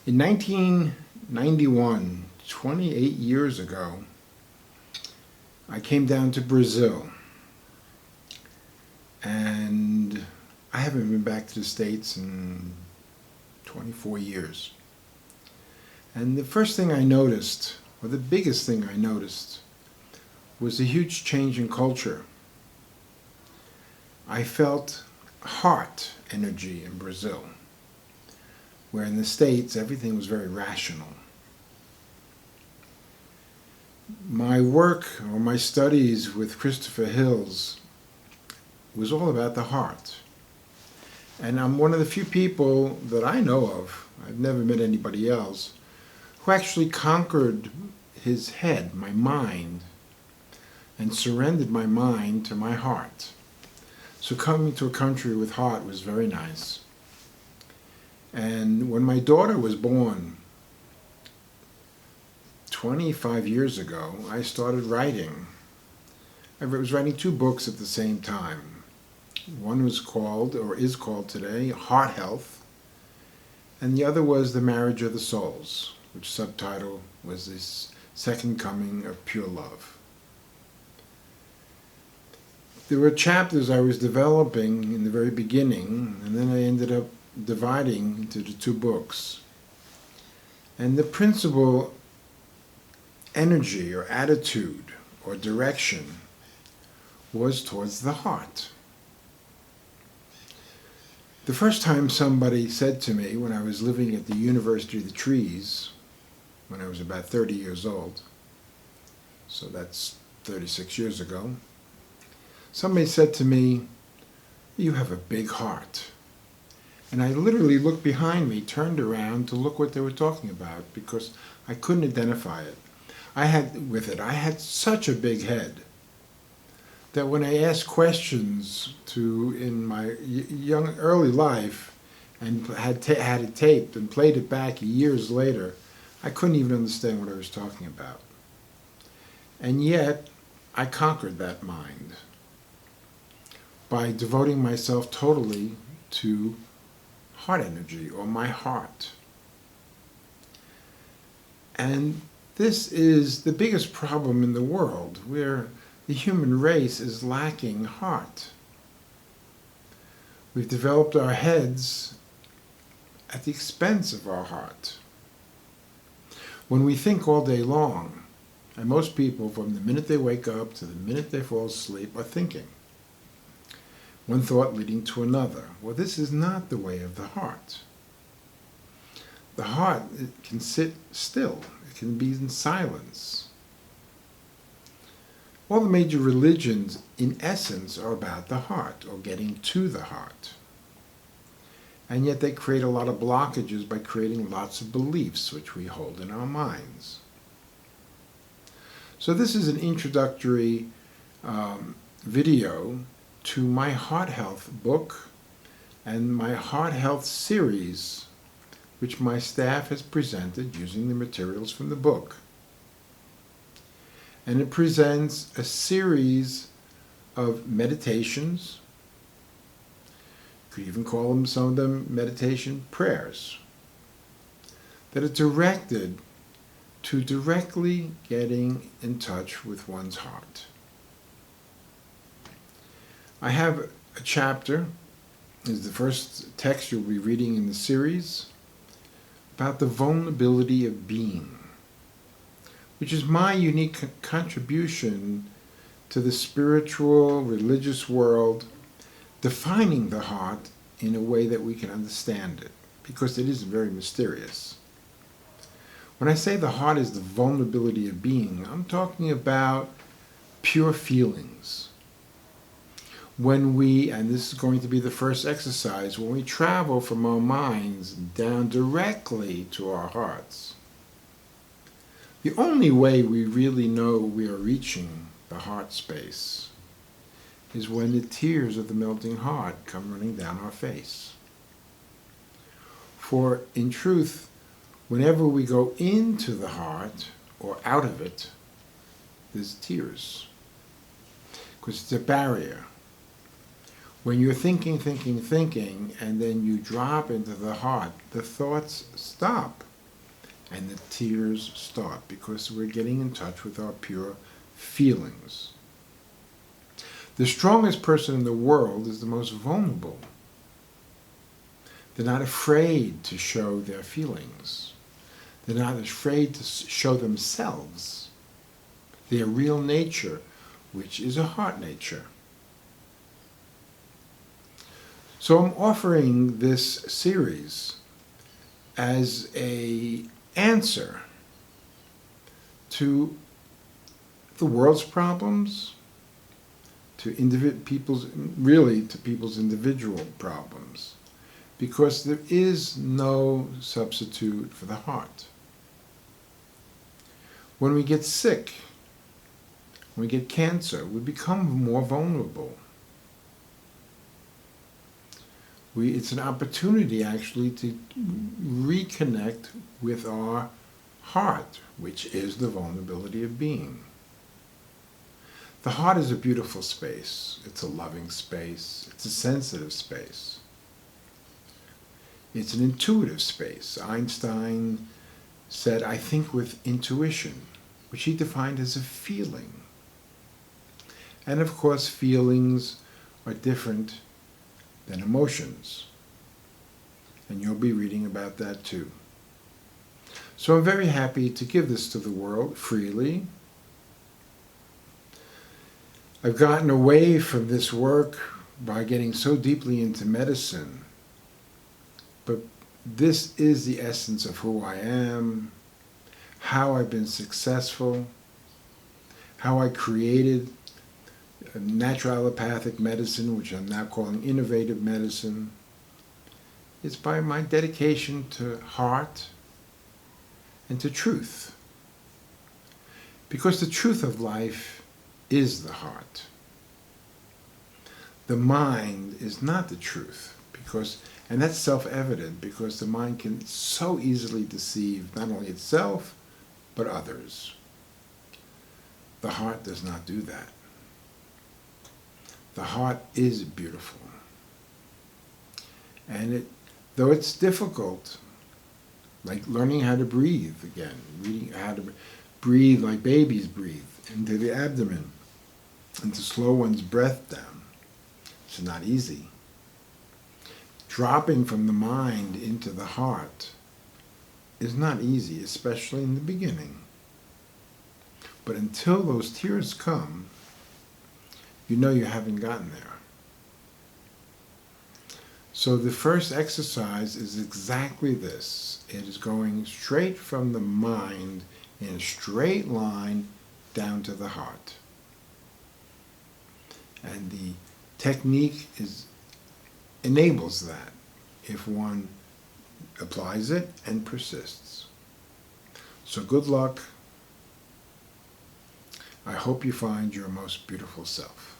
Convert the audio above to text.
In 1991, 28 years ago, I came down to Brazil, and I haven't been back to the States in 24 years. And the first thing I noticed, or the biggest thing I noticed, was a huge change in culture. I felt heart energy in Brazil, where in the States everything was very rational. My work or my studies with Christopher Hills was all about the heart. And I'm one of the few people that I know of, I've never met anybody else, who actually conquered his head, my mind, and surrendered my mind to my heart. So coming to a country with heart was very nice. And when my daughter was born 25 years ago, I started writing. I was writing 2 books at the same time. One was called, or is called today, HeartHealth, and the other was The Marriage of the Souls, which subtitle was this second coming of pure love. There were chapters I was developing in the very beginning, and then I ended up dividing into the 2 books. And the principal energy or attitude or direction was towards the heart. The first time somebody said to me when I was living at the University of the Trees, when I was about 30 years old, so that's 36 years ago, somebody said to me, "You have a big heart." And I literally looked behind me, turned around to look what they were talking about because I couldn't identify it. I had such a big head that when I asked questions in my young early life and had it taped and played it back years later, I couldn't even understand what I was talking about. And yet, I conquered that mind by devoting myself totally to heart energy, or my heart. And this is the biggest problem in the world, where the human race is lacking heart. We've developed our heads at the expense of our heart. When we think all day long, and most people from the minute they wake up to the minute they fall asleep are thinking, one thought leading to another. Well, this is not the way of the heart. The heart, it can sit still. It can be in silence. All the major religions, in essence, are about the heart, or getting to the heart. And yet they create a lot of blockages by creating lots of beliefs which we hold in our minds. So this is an introductory video to my Heart Health book and my Heart Health series, which my staff has presented using the materials from the book. And it presents a series of meditations. You could even call them, some of them, meditation prayers that are directed to directly getting in touch with one's heart. I have a chapter, is the first text you'll be reading in the series, about the vulnerability of being, which is my unique contribution to the spiritual, religious world, defining the heart in a way that we can understand it, because it is very mysterious. When I say the heart is the vulnerability of being, I'm talking about pure feelings. When we, and this is going to be the first exercise, when we travel from our minds down directly to our hearts, the only way we really know we are reaching the heart space is when the tears of the melting heart come running down our face. For in truth, whenever we go into the heart or out of it, there's tears, because it's a barrier. When you're thinking, and then you drop into the heart, the thoughts stop. and the tears start because we're getting in touch with our pure feelings. The strongest person in the world is the most vulnerable. They're not afraid to show their feelings. They're not afraid to show themselves their real nature, which is a heart nature. So I'm offering this series as an answer to the world's problems, to people's individual problems, because there is no substitute for the heart. When we get sick, when we get cancer, we become more vulnerable. It's an opportunity actually to reconnect with our heart, which is the vulnerability of being. The heart is a beautiful space. It's a loving space. It's a sensitive space. It's an intuitive space. Einstein said, "I think with intuition," which he defined as a feeling. And of course, feelings are different than emotions. And you'll be reading about that too. So I'm very happy to give this to the world freely. I've gotten away from this work by getting so deeply into medicine. But this is the essence of who I am, how I've been successful, how I created natural allopathic medicine, which I'm now calling innovative medicine. It's by my dedication to heart and to truth. Because the truth of life is the heart. The mind is not the truth, and that's self-evident because the mind can so easily deceive not only itself, but others. The heart does not do that. The heart is beautiful. And though it's difficult, like learning how to breathe again, reading how to breathe like babies breathe, into the abdomen, and to slow one's breath down. It's not easy. Dropping from the mind into the heart is not easy, especially in the beginning. But until those tears come, you know you haven't gotten there. So the first exercise is exactly this. It is going straight from the mind in a straight line down to the heart. And the technique enables that if one applies it and persists. So good luck. I hope you find your most beautiful self.